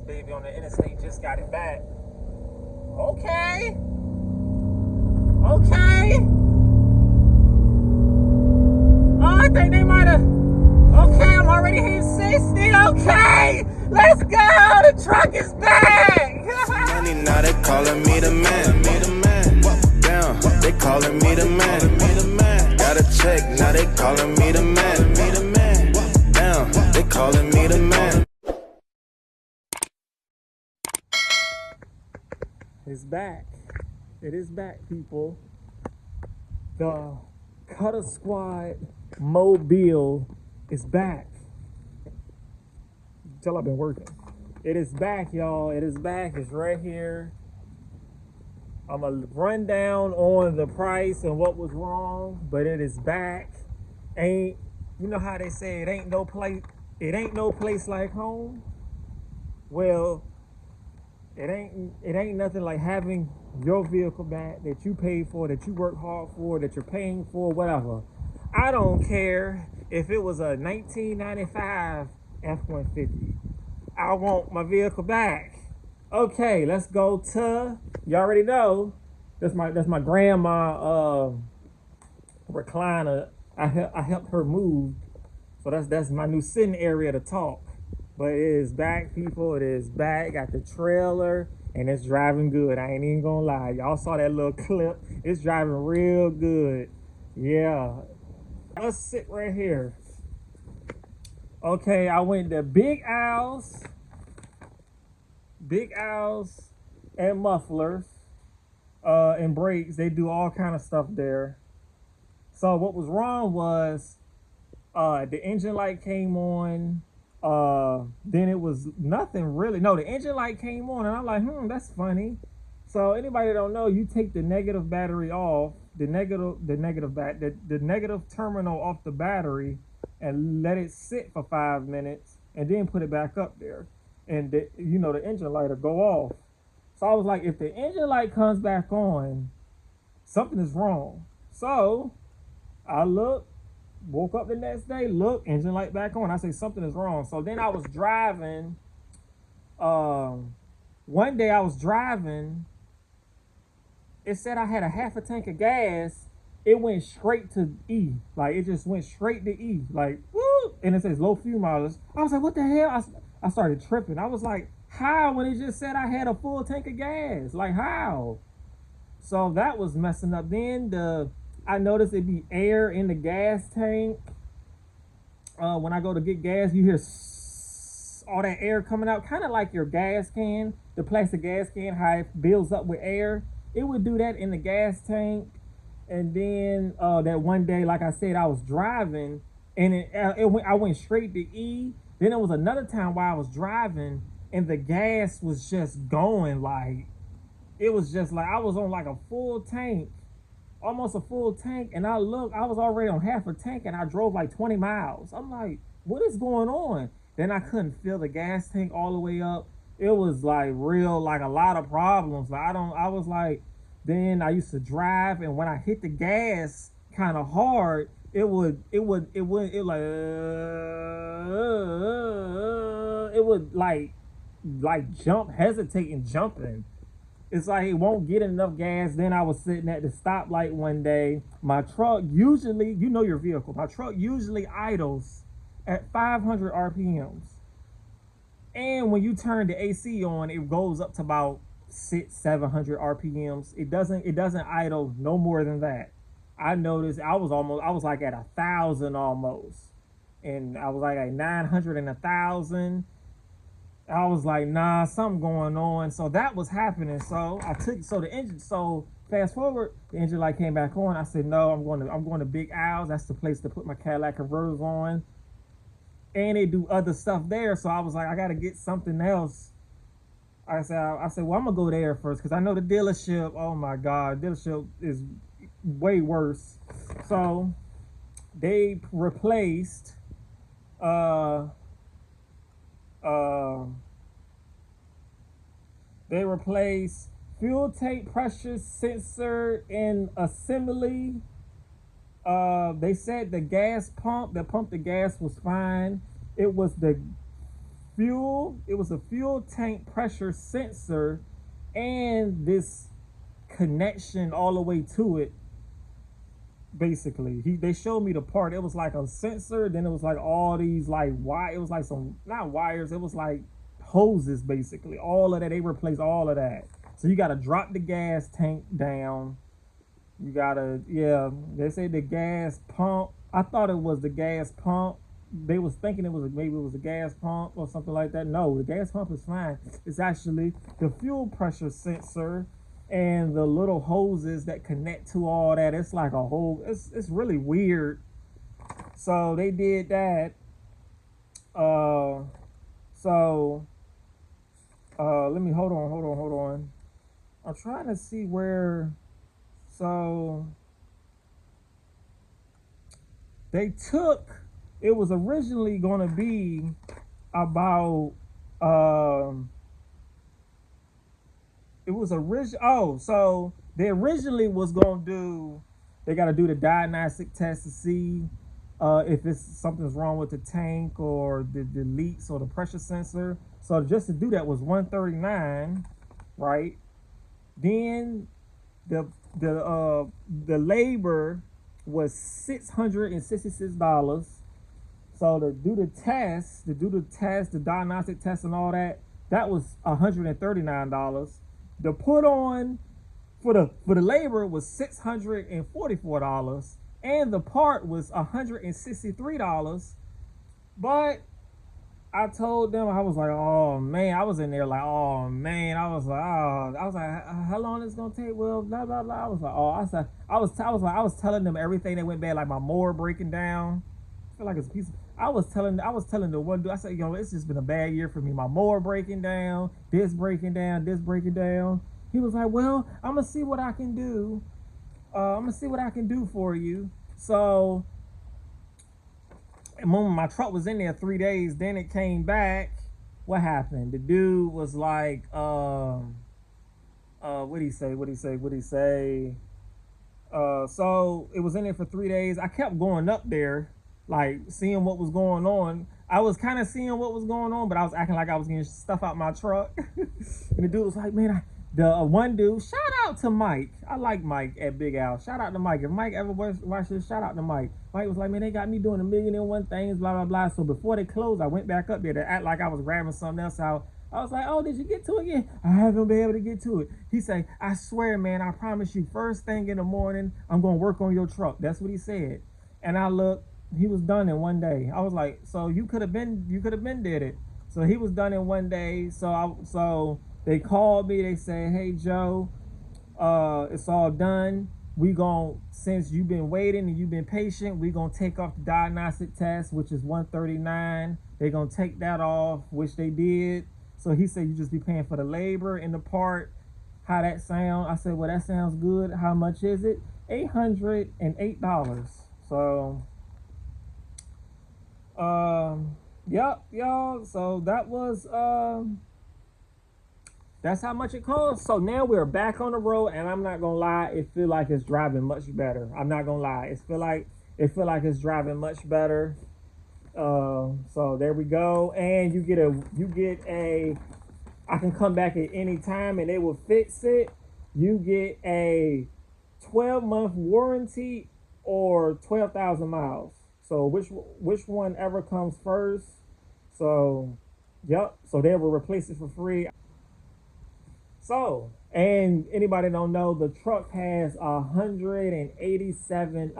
this baby on the interstate, just got it back. Okay. Oh, I think they might have. Okay, I'm already hitting 60. Okay, let's go. The truck is back. Money, now they calling me the man. Damn, they calling me the man. Got a check, now they calling me the man. Damn, they calling me the man. It's back. It is back, people. The Cutter Squad Mobile is back. Tell I've been working. It is back, y'all. It is back. It's right here. I'm gonna run down on the price and what was wrong, but it is back. You know how they say it ain't no place like home? Well, it ain't nothing like having your vehicle back that you paid for, that you worked hard for, that you're paying for, whatever. I don't care if it was a 1995 F-150. I want my vehicle back. Okay, let's go to, you already know, that's my grandma recliner. I helped her move, so that's my new sitting area to talk. But it is back, people. It is back. Got the trailer, and it's driving good. I ain't even gonna lie. Y'all saw that little clip. It's driving real good. Yeah. Let's sit right here. Okay, I went to Big Al's and Mufflers and brakes. They do all kind of stuff there. So what was wrong was the engine light came on. Then it was nothing really. No, the engine light came on, and I'm like, that's funny. So anybody that don't know, you take the negative battery off, the negative terminal off the battery, and let it sit for 5 minutes, and then put it back up there, and the engine light will go off. So I was like, if the engine light comes back on, something is wrong. So I woke up the next day, look, engine light back on. I say something is wrong. So then I was driving. One day I was driving. It said I had a half a tank of gas. It went straight to E. Like, it just went straight to E. Like, woo! And it says low fuel mileage. I was like, what the hell? I started tripping. I was like, how? When it just said I had a full tank of gas? Like, how? So that was messing up. Then I noticed it'd be air in the gas tank. When I go to get gas, you hear all that air coming out, kind of like your gas can, the plastic gas can, how it builds up with air. It would do that in the gas tank. And then that one day, like I said, I was driving, and I went straight to E. Then there was another time while I was driving, and the gas was just going like, it was just like I was on like a full tank. Almost a full tank, and I was already on half a tank, and I drove like 20 miles. I'm like, what is going on? Then I couldn't fill the gas tank all the way up. It was like real, like a lot of problems. Like I was like, then I used to drive, and when I hit the gas kind of hard, it would jump, hesitating, jumping. It's like it won't get enough gas. Then I was sitting at the stoplight one day. My truck usually, you know your vehicle, my truck usually idles at 500 RPMs. And when you turn the AC on, it goes up to about 700 RPMs. It doesn't idle no more than that. I noticed I was like at 1,000 almost. And I was like at 900 and 1,000. I was like, nah, something going on. So that was happening. So fast forward, the engine light came back on. I said, no, I'm going to Big Al's. That's the place to put my Cadillac converters on. And they do other stuff there. So I was like, I got to get something else. I said, well, I'm going to go there first, because I know the dealership, oh my God, dealership is way worse. So they replaced fuel tank pressure sensor and assembly. They said the gas pump that pumped the gas was fine. It was the fuel. It was a fuel tank pressure sensor, and this connection all the way to it. Basically, they showed me the part. It was like a sensor, then it was like all these like wire. It was like some, not wires. It was like hoses, basically. All of that, they replaced all of that. So you got to drop the gas tank down. You gotta, yeah. They say the gas pump. I thought it was the gas pump. They was thinking it was maybe it was a gas pump or something like that. No, the gas pump is fine. It's actually the fuel pressure sensor and the little hoses that connect to all that. It's like a whole. It's really weird. So they did that. Let me hold on. I'm trying to see where. So they took. It was originally going to be about. It was so they originally was going to do. They got to do the diagnostic test to see if it's something's wrong with the tank or the leaks or the pressure sensor. So just to do that was $139, right? Then the labor was $666. So to do the diagnostic test and all that, that was $139. The put on for the labor was $644, and the part was $163. But I told them, I was like, oh man, I was in there like, oh man, I was like, how long is it gonna take? Well, blah blah blah. I was like, I was telling them everything that went bad, like my mower breaking down. I feel like it's a piece of, I was telling the one dude, I said, yo, it's just been a bad year for me. My mower breaking down, this breaking down. He was like, well, I'm gonna see what I can do. For you. So my truck was in there 3 days, then it came back. What happened? The dude was like, what'd he say? So it was in there for 3 days. I kept going up there, like seeing what was going on. I was kind of seeing what was going on, but I was acting like I was getting stuff out my truck. And the dude was like, man, the one dude, shout out to Mike. I like Mike at Big Al. Shout out to Mike. If Mike ever watch this, shout out to Mike. Mike was like, man, they got me doing 1,000,001 things, blah, blah, blah. So before they closed, I went back up there to act like I was grabbing something else out. I was like, oh, did you get to it yet? I haven't been able to get to it. He said, I swear, man, I promise you, first thing in the morning, I'm going to work on your truck. That's what he said. And I looked, he was done in 1 day. I was like, so you could have been did it. So he was done in 1 day. So they called me, they said, hey, Joe, it's all done. Since you've been waiting and you've been patient, we're going to take off the diagnostic test, which is $139. They're going to take that off, which they did. So he said, you just be paying for the labor and the part. How that sound? I said, well, that sounds good. How much is it? $808. So, yep, y'all. So that was, that's how much it costs. So now we're back on the road, and I'm not gonna lie, it feel like it's driving much better. I'm not gonna lie, it feel like it's driving much better. So there we go, and you get a. I can come back at any time, and they will fix it. You get a 12-month warranty or 12,000 miles. So which one ever comes first? So, yep. So they will replace it for free. So, and anybody don't know, the truck has 187.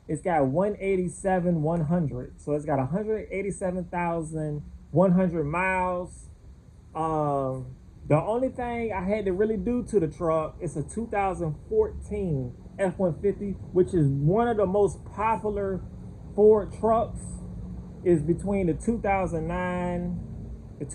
It's got 187,100. So it's got 187,100 miles. The only thing I had to really do to the truck is a 2014 F-150, which is one of the most popular Ford trucks. Is between the 2009 and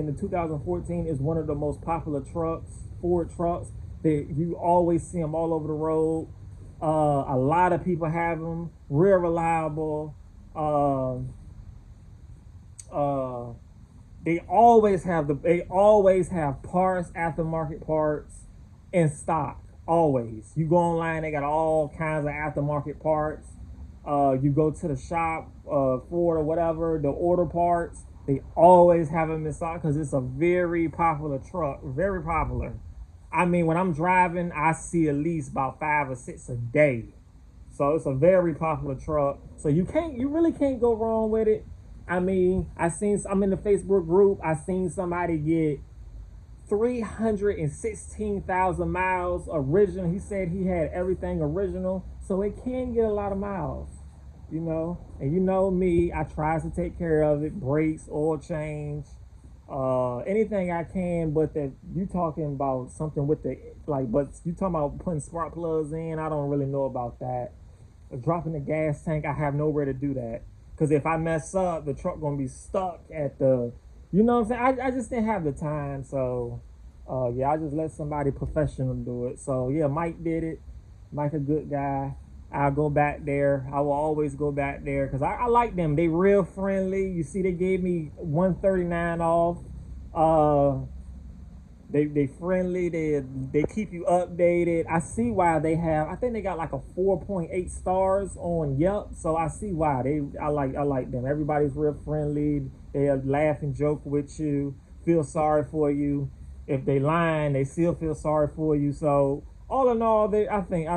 the 2014 is one of the most popular trucks, Ford trucks. You always see them all over the road. A lot of people have them. Real reliable. They always have parts, aftermarket parts in stock. Always. You go online, they got all kinds of aftermarket parts. You go to the shop, Ford or whatever, the order parts. They always have them in stock because it's a very popular truck, very popular. I mean, when I'm driving, I see at least about 5 or 6 a day. So it's a very popular truck. So you really can't go wrong with it. I mean, I'm in the Facebook group. I seen somebody get 316,000 miles original. He said he had everything original. So it can get a lot of miles, you know. And you know me, I try to take care of it, brakes, oil change, anything I can. But that you talking about something with the, like, but you talking about putting spark plugs in, I don't really know about that. Dropping the gas tank, I have nowhere to do that. Because if I mess up, the truck gonna be stuck at the, you know what I'm saying? I just didn't have the time. So yeah, I just let somebody professional do it. So yeah, Mike did it. Mike a good guy. I'll go back there. I will always go back there because I like them. They real friendly. You see, they gave me $139 off. They friendly. They keep you updated. I see why they have. I think they got like a 4.8 stars on Yelp. So I see why I like them. Everybody's real friendly. They laugh and joke with you. Feel sorry for you. If they lying, they still feel sorry for you. So all in all, I think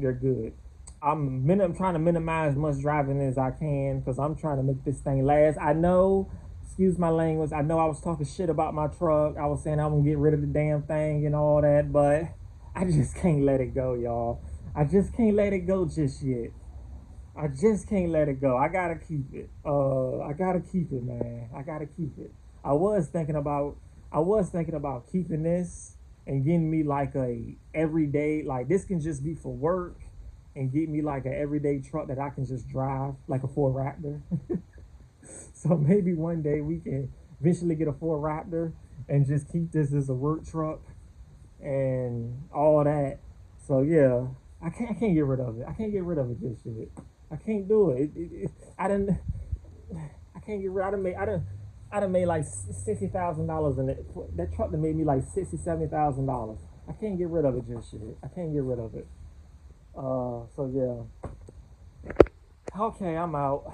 they're good. I'm trying to minimize as much driving as I can because I'm trying to make this thing last. I know, excuse my language, I know I was talking shit about my truck. I was saying I'm gonna get rid of the damn thing and all that, but I just can't let it go, y'all. I just can't let it go just yet. I just can't let it go. I gotta keep it. I gotta keep it, man. I gotta keep it. I was thinking about keeping this and getting me like a everyday, like this can just be for work, and get me like an everyday truck that I can just drive, like a Ford Raptor. So maybe one day we can eventually get a Ford Raptor and just keep this as a work truck and all that. So yeah, I can't get rid of it. I can't get rid of it just yet. I can't do it. I didn't. I can't get rid. I done made like $60,000 in it. That truck that made me like $70,000. I can't get rid of it just yet. I can't get rid of it. So yeah. Okay, I'm out.